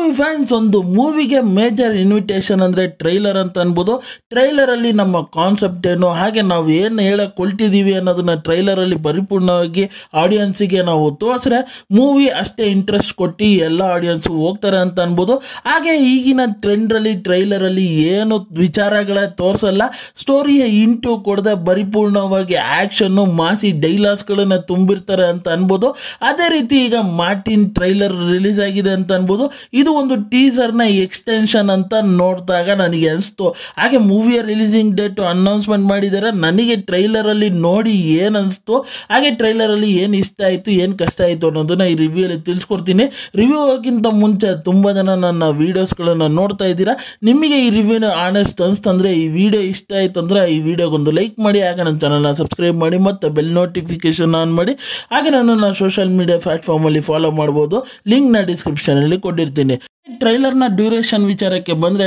Movie fans ಒಂದು ಮೂವಿಗೆ major invitation ಅಂದರೆ trailer ಅಂತ ಅನ್ಬೋದು. ಟ್ರೈಲರಲ್ಲಿ ನಮ್ಮ ಕಾನ್ಸೆಪ್ಟ್ ಏನು, ಹಾಗೆ ನಾವು ಏನು ಹೇಳಕ್ಕೆ ಹೊಲ್ಟಿದ್ದೀವಿ ಅನ್ನೋದನ್ನ ಟ್ರೈಲರಲ್ಲಿ ಪರಿಪೂರ್ಣವಾಗಿ ಆಡಿಯನ್ಸಿಗೆ ನಾವು ತೋರಿಸ್ರೆ ಮೂವಿ ಅಷ್ಟೇ ಇಂಟ್ರೆಸ್ಟ್ ಕೊಟ್ಟು ಎಲ್ಲ ಆಡಿಯನ್ಸು ಹೋಗ್ತಾರೆ ಅಂತ ಅನ್ಬೋದು. ಹಾಗೆ ಈಗಿನ ಟ್ರೆಂಡ್ರಲ್ಲಿ ಟ್ರೈಲರಲ್ಲಿ ಏನು ವಿಚಾರಗಳೇ ತೋರಿಸಲ್ಲ, ಸ್ಟೋರಿಯ ಇಂಟು ಕೊಡದೆ ಪರಿಪೂರ್ಣವಾಗಿ ಆ್ಯಕ್ಷನ್ನು ಮಾಸಿ ಡೈಲಾಗ್ಸ್ಗಳನ್ನು ತುಂಬಿರ್ತಾರೆ ಅಂತ ಅನ್ಬೋದು. ಅದೇ ರೀತಿ ಈಗ ಮಾರ್ಟಿನ್ ಟ್ರೈಲರ್ ರಿಲೀಸ್ ಆಗಿದೆ ಅಂತ ಅನ್ಬೋದು. ಇದು ಒಂದು ಟೀಸರ್ನ ಎಕ್ಸ್ಟೆನ್ಷನ್ ಅಂತ ನೋಡಿದಾಗ ನನಗೆ ಅನಿಸ್ತು. ಹಾಗೆ ಮೂವಿಯ ರಿಲೀಸಿಂಗ್ ಡೇಟು ಅನೌನ್ಸ್ಮೆಂಟ್ ಮಾಡಿದ್ದಾರೆ. ನನಗೆ ಟ್ರೈಲರಲ್ಲಿ ನೋಡಿ ಏನು ಅನಿಸ್ತು, ಹಾಗೆ ಟ್ರೈಲರಲ್ಲಿ ಏನು ಇಷ್ಟ ಆಯಿತು, ಏನು ಕಷ್ಟ ಆಯಿತು ಅನ್ನೋದನ್ನ ಈ ರಿವ್ಯೂಯಲ್ಲಿ ತಿಳಿಸ್ಕೊಡ್ತೀನಿ. ರಿವ್ಯೂ ಹೋಗಿಂತ ಮುಂಚೆ ತುಂಬ ಜನ ನನ್ನ ವೀಡಿಯೋಸ್ಗಳನ್ನು ನೋಡ್ತಾ ಇದ್ದೀರಾ. ನಿಮಗೆ ಈ ರಿವ್ಯೂನ ಆನೆಸ್ಟ್ ಅನಿಸ್ತಂದರೆ, ಈ ವಿಡಿಯೋ ಇಷ್ಟ ಆಯಿತು ಅಂದರೆ ಈ ವಿಡಿಯೋಗೊಂದು ಲೈಕ್ ಮಾಡಿ, ಹಾಗೆ ನನ್ನ ಚಾನಲ್ನ ಸಬ್ಸ್ಕ್ರೈಬ್ ಮಾಡಿ ಮತ್ತು ಬೆಲ್ ನೋಟಿಫಿಕೇಶನ್ ಆನ್ ಮಾಡಿ. ಹಾಗೆ ನನ್ನ ಸೋಷಿಯಲ್ ಮೀಡಿಯಾ ಪ್ಲಾಟ್ಫಾರ್ಮಲ್ಲಿ ಫಾಲೋ ಮಾಡ್ಬೋದು. ಲಿಂಕ್ನ ಡಿಸ್ಕ್ರಿಪ್ಷನಲ್ಲಿ ಕೊಟ್ಟಿರ್ತೀನಿ. ಟ್ರೈಲರ್ನ ಡ್ಯೂರೇಷನ್ ವಿಚಾರಕ್ಕೆ ಬಂದರೆ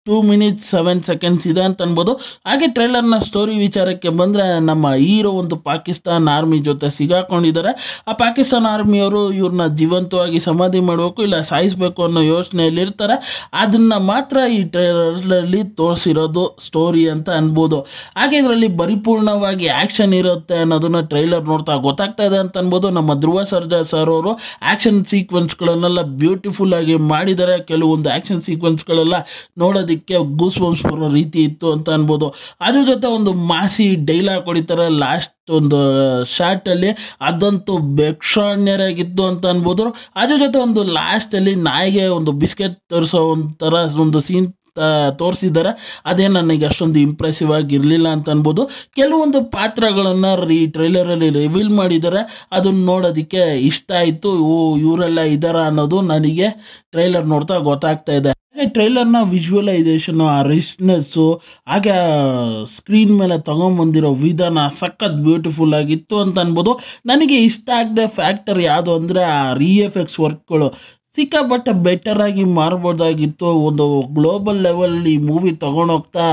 2 minutes 7 seconds ಇದೆ ಅಂತ ಅನ್ಬೋದು. ಹಾಗೆ ಟ್ರೈಲರ್ನ ಸ್ಟೋರಿ ವಿಚಾರಕ್ಕೆ ಬಂದರೆ ನಮ್ಮ ಹೀರೋ ಒಂದು ಪಾಕಿಸ್ತಾನ್ ಆರ್ಮಿ ಜೊತೆ ಸಿಗಾಕೊಂಡಿದ್ದಾರೆ. ಆ ಪಾಕಿಸ್ತಾನ್ ಆರ್ಮಿಯವರು ಇವ್ರನ್ನ ಜೀವಂತವಾಗಿ ಸಮಾಧಿ ಮಾಡಬೇಕು ಇಲ್ಲ ಸಾಯಿಸಬೇಕು ಅನ್ನೋ ಯೋಚನೆಯಲ್ಲಿ ಇರ್ತಾರೆ. ಅದನ್ನು ಮಾತ್ರ ಈ ಟ್ರೈಲರಲ್ಲಿ ತೋರಿಸಿರೋದು ಸ್ಟೋರಿ ಅಂತ ಅನ್ಬೋದು. ಹಾಗೆ ಇದರಲ್ಲಿ ಪರಿಪೂರ್ಣವಾಗಿ ಆ್ಯಕ್ಷನ್ ಇರುತ್ತೆ ಅನ್ನೋದನ್ನು ಟ್ರೈಲರ್ ನೋಡ್ತಾ ಗೊತ್ತಾಗ್ತಾ ಇದೆ ಅಂತ ಅನ್ಬೋದು. ನಮ್ಮ ಧ್ರುವ ಸರ್ಜಾ ಸರ್ ಅವರು ಆ್ಯಕ್ಷನ್ ಸೀಕ್ವೆನ್ಸ್ಗಳನ್ನೆಲ್ಲ ಬ್ಯೂಟಿಫುಲ್ ಆಗಿ ಮಾಡಿದ್ದಾರೆ. ಕೆಲವೊಂದು ಆ್ಯಕ್ಷನ್ ಸೀಕ್ವೆನ್ಸ್ಗಳೆಲ್ಲ ನೋಡೋದಕ್ಕೆ ಗೂಸ್ ಬಂಪ್ಸ್ ಬರೋ ರೀತಿ ಇತ್ತು ಅಂತ ಅನ್ಬೋದು. ಅದ್ರ ಜೊತೆ ಒಂದು ಮಾಸಿ ಡೈಲಾಗ್ ಹೊಡಿತಾರೆ ಲಾಸ್ಟ್ ಒಂದು ಶಾರ್ಟಲ್ಲಿ, ಅದಂತೂ ಎಕ್ಸ್ಟ್ರಾರ್ಡಿನರಿಯಾಗಿತ್ತು ಅಂತ ಅನ್ಬೋದು. ಅದ್ರ ಜೊತೆ ಒಂದು ಲಾಸ್ಟಲ್ಲಿ ನಾಯಿಗೆ ಒಂದು ಬಿಸ್ಕೆಟ್ ತರಿಸೋ ಒಂಥರ ಒಂದು ಸೀನ್ ತೋರಿಸಿದ್ದಾರೆ. ಅದೇ ನನಗೆ ಅಷ್ಟೊಂದು ಇಂಪ್ರೆಸಿವ್ ಆಗಿರಲಿಲ್ಲ ಅಂತ ಅನ್ಬೋದು. ಕೆಲವೊಂದು ಪಾತ್ರಗಳನ್ನು ಈ ಟ್ರೈಲರಲ್ಲಿ ರಿವೀಲ್ ಮಾಡಿದ್ದಾರೆ, ಅದನ್ನು ನೋಡೋದಕ್ಕೆ ಇಷ್ಟ ಆಯಿತು. ಇವರೆಲ್ಲ ಇದ್ದಾರಾ ಅನ್ನೋದು ನನಗೆ ಟ್ರೈಲರ್ ನೋಡ್ತಾ ಗೊತ್ತಾಗ್ತಾ ಇದೆ. ಹಾಗೆ ಟ್ರೈಲರ್ನ ವಿಜುವಲೈಸೇಷನು, ಆ ರಿಚ್ನೆಸ್ಸು, ಹಾಗೆ ಸ್ಕ್ರೀನ್ ಮೇಲೆ ತೊಗೊಂಬಂದಿರೋ ವಿಧಾನ ಸಖತ್ ಬ್ಯೂಟಿಫುಲ್ ಆಗಿತ್ತು ಅಂತ ಅನ್ಬೋದು. ನನಗೆ ಇಷ್ಟ ಆಗದೆ ಫ್ಯಾಕ್ಟರ್ ಯಾವುದು ಅಂದರೆ ಆ VFX ವರ್ಕ್ಗಳು ಸಿಕ್ಕಾಪಟ್ಟೆ ಬೆಟರಾಗಿ ಮಾರ್ಬೋದಾಗಿತ್ತು. ಒಂದು ಗ್ಲೋಬಲ್ ಲೆವೆಲ್ ಈ ಮೂವಿ ತೊಗೊಂಡೋಗ್ತಾ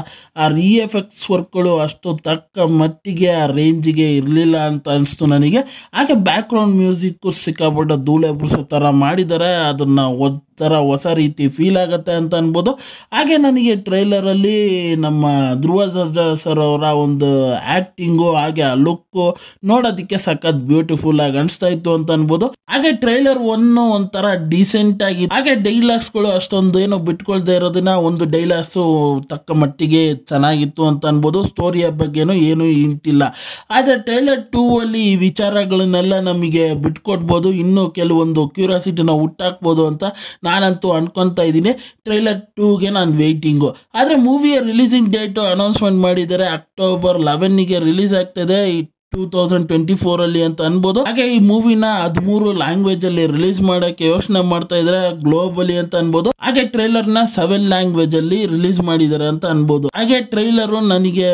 ಆ VFX ವರ್ಕ್ಗಳು ಅಷ್ಟು ತಕ್ಕ ಮಟ್ಟಿಗೆ ಆ ರೇಂಜಿಗೆ ಇರಲಿಲ್ಲ ಅಂತ ಅನಿಸ್ತು ನನಗೆ. ಹಾಗೆ ಬ್ಯಾಕ್ಗ್ರೌಂಡ್ ಮ್ಯೂಸಿಕ್ಕು ಸಿಕ್ಕಾಪಟ್ಟೆ ಧೂಳೆ ಬುರ್ಸೋ ಥರ ಮಾಡಿದ್ದಾರೆ. ಅದನ್ನು ಒಂಥರ ಹೊಸ ರೀತಿ ಫೀಲ್ ಆಗುತ್ತೆ ಅಂತ ಅನ್ಬೋದು. ಹಾಗೆ ನನಗೆ ಟ್ರೈಲರಲ್ಲಿ ನಮ್ಮ ಧ್ರುವ ಸರ್ಜಾ ಸರ್ ಅವರ ಒಂದು ಆ್ಯಕ್ಟಿಂಗು, ಹಾಗೆ ಆ ಲುಕ್ಕು ನೋಡೋದಕ್ಕೆ ಸಖತ್ ಬ್ಯೂಟಿಫುಲ್ ಆಗಿ ಅನಿಸ್ತಾ ಇತ್ತು ಅಂತ ಅನ್ಬೋದು. ಹಾಗೆ ಟ್ರೈಲರ್ ಒಂಥರ ಡೀಸೆಂಟ್ ಆಗಿ, ಹಾಗೆ ಡೈಲಾಗ್ಸ್ಗಳು ಅಷ್ಟೊಂದು ಏನೋ ಬಿಟ್ಕೊಳ್ದೇ ಇರೋದನ್ನ ಒಂದು ಡೈಲಾಗ್ಸು ತಕ್ಕ ಮಟ್ಟಿಗೆ ಚೆನ್ನಾಗಿತ್ತು ಅಂತ ಅನ್ಬೋದು. ಸ್ಟೋರಿಯ ಬಗ್ಗೆನೂ ಏನೂ ಇಂಟಿಲ್ಲ. ಆದರೆ ಟ್ರೈಲರ್ 2 ಅಲ್ಲಿ ಈ ವಿಚಾರಗಳನ್ನೆಲ್ಲ ನಮಗೆ ಬಿಟ್ಕೊಡ್ಬೋದು, ಇನ್ನೂ ಕೆಲವೊಂದು ಕ್ಯೂರಿಯಾಸಿಟಿನ ಹುಟ್ಟಾಕ್ಬೋದು ಅಂತ ನಾನಂತೂ ಅನ್ಕೊತಾ ಇದ್ದೀನಿ. ಟ್ರೈಲರ್ 2ಗೆ ನಾನು ವೆಯ್ಟಿಂಗು. ಆದರೆ ಮೂವಿಯ ರಿಲೀಸಿಂಗ್ ಡೇಟು ಅನೌನ್ಸ್ಮೆಂಟ್ ಮಾಡಿದ್ದಾರೆ, October 11ಗೆ ರಿಲೀಸ್ ಆಗ್ತದೆ 2024 ಅಂತ ಅನ್ಬೋದು. ಹಾಗೆ ಈ ಮೂವಿನ 13 ಲ್ಯಾಂಗ್ವೇಜಲ್ಲಿ ರಿಲೀಸ್ ಮಾಡೋಕ್ಕೆ ಯೋಚನೆ ಮಾಡ್ತಾ ಇದ್ದಾರೆ ಗ್ಲೋಬಲಿ ಅಂತ ಅನ್ಬೋದು. ಹಾಗೆ ಟ್ರೈಲರ್ನ 7 ಲ್ಯಾಂಗ್ವೇಜಲ್ಲಿ ರಿಲೀಸ್ ಮಾಡಿದ್ದಾರೆ ಅಂತ ಅನ್ಬೋದು. ಹಾಗೆ ಟ್ರೈಲರು ನನಗೆ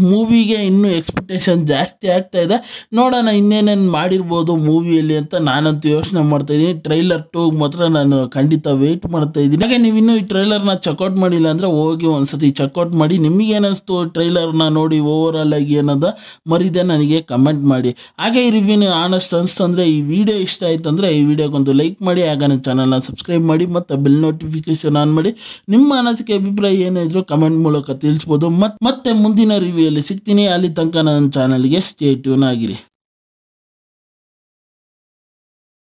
ಮೂವಿಗೆ ಇನ್ನೂ ಎಕ್ಸ್ಪೆಕ್ಟೇಷನ್ ಜಾಸ್ತಿ ಆಗ್ತಾ ಇದೆ. ನೋಡೋಣ ಇನ್ನೇನೇನು ಮಾಡಿರ್ಬೋದು ಮೂವಿಯಲ್ಲಿ ಅಂತ ನಾನಂತೂ ಯೋಚನೆ ಮಾಡ್ತಾ ಇದ್ದೀನಿ. ಟ್ರೈಲರ್ 2 ಮಾತ್ರ ನಾನು ಖಂಡಿತ ವೆಯ್ಟ್ ಮಾಡ್ತಾ ಇದ್ದೀನಿ. ಹಾಗೆ ನೀವಿನ್ನೂ ಈ ಟ್ರೈಲರ್ನ ಚೆಕ್ಔಟ್ ಮಾಡಿಲ್ಲ ಅಂದರೆ ಹೋಗಿ ಒಂದ್ಸತಿ ಚೆಕ್ಔಟ್ ಮಾಡಿ. ನಿಮಗೇನಿಸ್ತು ಟ್ರೈಲರ್ನ ನೋಡಿ ಓವರ್ ಆಲ್ ಆಗಿ ಅನ್ನೋದು ಮರಿದೆ ನನಗೆ ಕಮೆಂಟ್ ಮಾಡಿ. ಹಾಗೆ ಈ ರಿವ್ಯೂನ ಆನೆಸ್ಟ್ ಅನಿಸ್ತಂದರೆ, ಈ ವಿಡಿಯೋ ಇಷ್ಟ ಆಯ್ತು ಅಂದರೆ ಈ ವಿಡಿಯೋಗೊಂದು ಲೈಕ್ ಮಾಡಿ, ಹಾಗೆ ನನ್ನ ಚಾನಲ್ನ ಸಬ್ಸ್ಕ್ರೈಬ್ ಮಾಡಿ ಮತ್ತು ಬೆಲ್ ನೋಟಿಫಿಕೇಶನ್ ಆನ್ ಮಾಡಿ. ನಿಮ್ಮ ಅನಿಸಿಕೆ ಅಭಿಪ್ರಾಯ ಏನೇ ಇದ್ರೂ ಕಮೆಂಟ್ ಮೂಲಕ ತಿಳಿಸ್ಬೋದು. ಮತ್ತೆ ಮುಂದಿನ ರಿವ್ಯೂಯಲ್ಲಿ ಸಿಗ್ತೀನಿ. ಅಲ್ಲಿ ತನಕ ನನ್ನ ಚಾನಲ್ಗೆ ಸ್ಟೇ ಟ್ಯೂನ್ ಆಗಿರಿ.